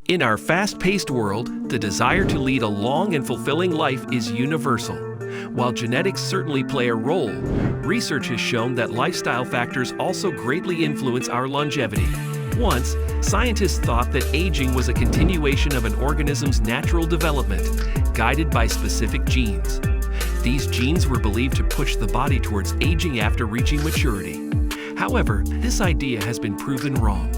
In our fast-paced world, the desire to lead a long and fulfilling life is universal. While genetics certainly play a role, research has shown that lifestyle factors also greatly influence our longevity. Once, scientists thought that aging was a continuation of an organism's natural development, guided by specific genes. These genes were believed to push the body towards aging after reaching maturity. However, this idea has been proven wrong.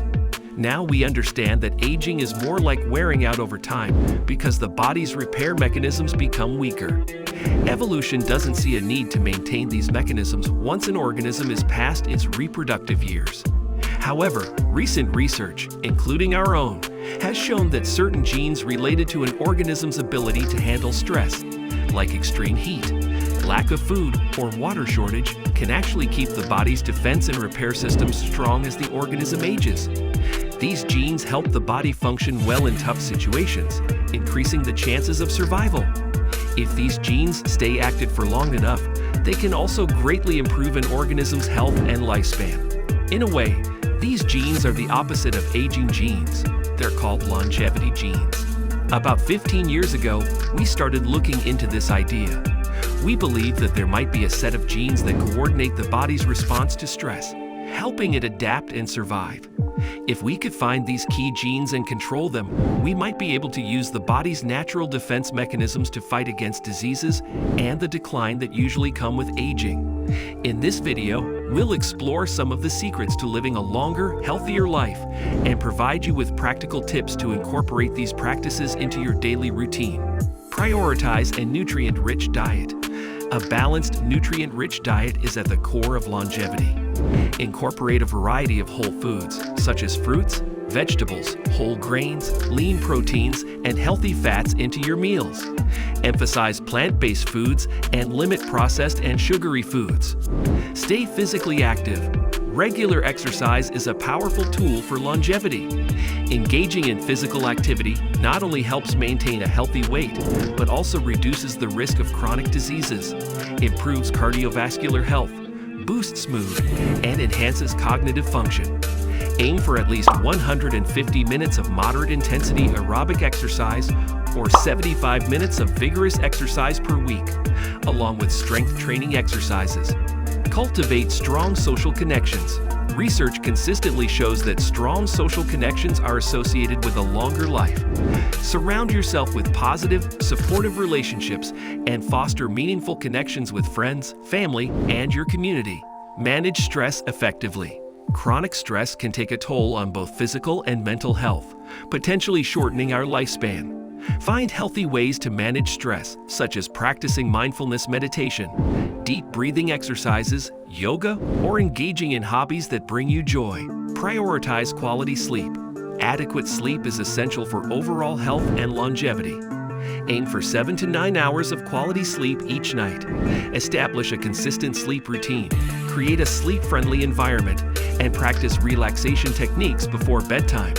Now we understand that aging is more like wearing out over time because the body's repair mechanisms become weaker. Evolution doesn't see a need to maintain these mechanisms once an organism is past its reproductive years. However, recent research, including our own, has shown that certain genes related to an organism's ability to handle stress, like extreme heat, lack of food, or water shortage, can actually keep the body's defense and repair systems strong as the organism ages. These genes help the body function well in tough situations, increasing the chances of survival. If these genes stay active for long enough, they can also greatly improve an organism's health and lifespan. In a way, these genes are the opposite of aging genes. They're called longevity genes. About 15 years ago, we started looking into this idea. We believe that there might be a set of genes that coordinate the body's response to stress, helping it adapt and survive. If we could find these key genes and control them, we might be able to use the body's natural defense mechanisms to fight against diseases and the decline that usually come with aging. In this video, we'll explore some of the secrets to living a longer, healthier life and provide you with practical tips to incorporate these practices into your daily routine. Prioritize a nutrient-rich diet. A balanced, nutrient-rich diet is at the core of longevity. Incorporate a variety of whole foods, such as fruits, vegetables, whole grains, lean proteins, and healthy fats into your meals. Emphasize plant-based foods and limit processed and sugary foods. Stay physically active. Regular exercise is a powerful tool for longevity. Engaging in physical activity not only helps maintain a healthy weight, but also reduces the risk of chronic diseases, improves cardiovascular health, boosts mood, and enhances cognitive function. Aim for at least 150 minutes of moderate intensity aerobic exercise or 75 minutes of vigorous exercise per week, along with strength training exercises. Cultivate strong social connections. Research consistently shows that strong social connections are associated with a longer life. Surround yourself with positive, supportive relationships and foster meaningful connections with friends, family, and your community. Manage stress effectively. Chronic stress can take a toll on both physical and mental health, potentially shortening our lifespan. Find healthy ways to manage stress, such as practicing mindfulness meditation, deep breathing exercises, yoga, or engaging in hobbies that bring you joy. Prioritize quality sleep. Adequate sleep is essential for overall health and longevity. Aim for 7 to 9 hours of quality sleep each night. Establish a consistent sleep routine. Create a sleep-friendly environment and practice relaxation techniques before bedtime.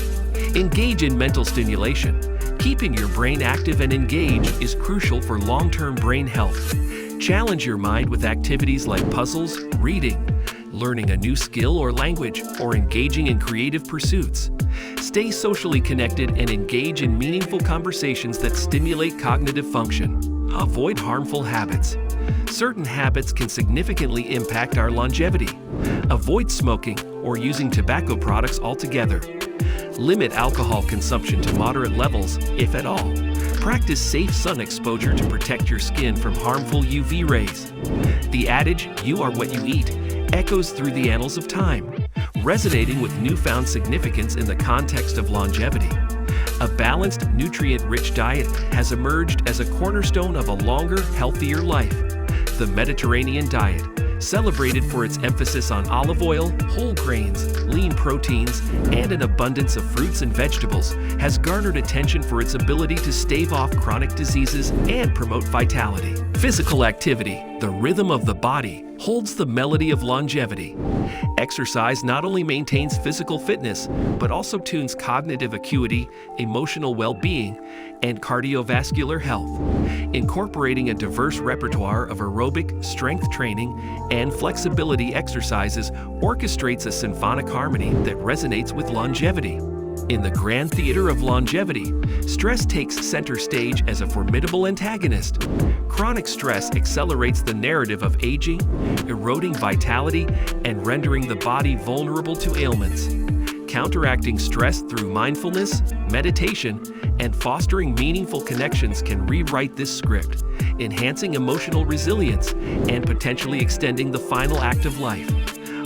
Engage in mental stimulation. Keeping your brain active and engaged is crucial for long-term brain health. Challenge your mind with activities like puzzles, reading, learning a new skill or language, or engaging in creative pursuits. Stay socially connected and engage in meaningful conversations that stimulate cognitive function. Avoid harmful habits. Certain habits can significantly impact our longevity. Avoid smoking or using tobacco products altogether. Limit alcohol consumption to moderate levels, if at all. Practice safe sun exposure to protect your skin from harmful UV rays. The adage, "You are what you eat," echoes through the annals of time, resonating with newfound significance in the context of longevity. A balanced, nutrient-rich diet has emerged as a cornerstone of a longer, healthier life. The Mediterranean diet, celebrated for its emphasis on olive oil, whole grains, lean proteins, and an abundance of fruits and vegetables, has garnered attention for its ability to stave off chronic diseases and promote vitality. Physical activity, the rhythm of the body, holds the melody of longevity. Exercise not only maintains physical fitness, but also tunes cognitive acuity, emotional well-being, and cardiovascular health. Incorporating a diverse repertoire of aerobic, strength training, and flexibility exercises orchestrates a symphonic harmony that resonates with longevity. In the grand theater of longevity, stress takes center stage as a formidable antagonist. Chronic stress accelerates the narrative of aging, eroding vitality, and rendering the body vulnerable to ailments. Counteracting stress through mindfulness, meditation, and fostering meaningful connections can rewrite this script, enhancing emotional resilience and potentially extending the final act of life.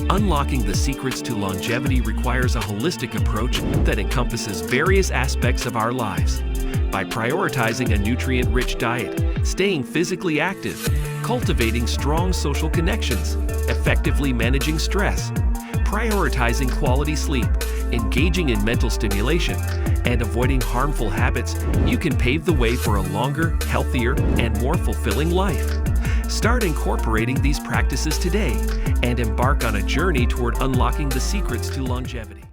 Unlocking the secrets to longevity requires a holistic approach that encompasses various aspects of our lives. By prioritizing a nutrient-rich diet, staying physically active, cultivating strong social connections, effectively managing stress, prioritizing quality sleep, engaging in mental stimulation, and avoiding harmful habits, you can pave the way for a longer, healthier, and more fulfilling life. Start incorporating these practices today and embark on a journey toward unlocking the secrets to longevity.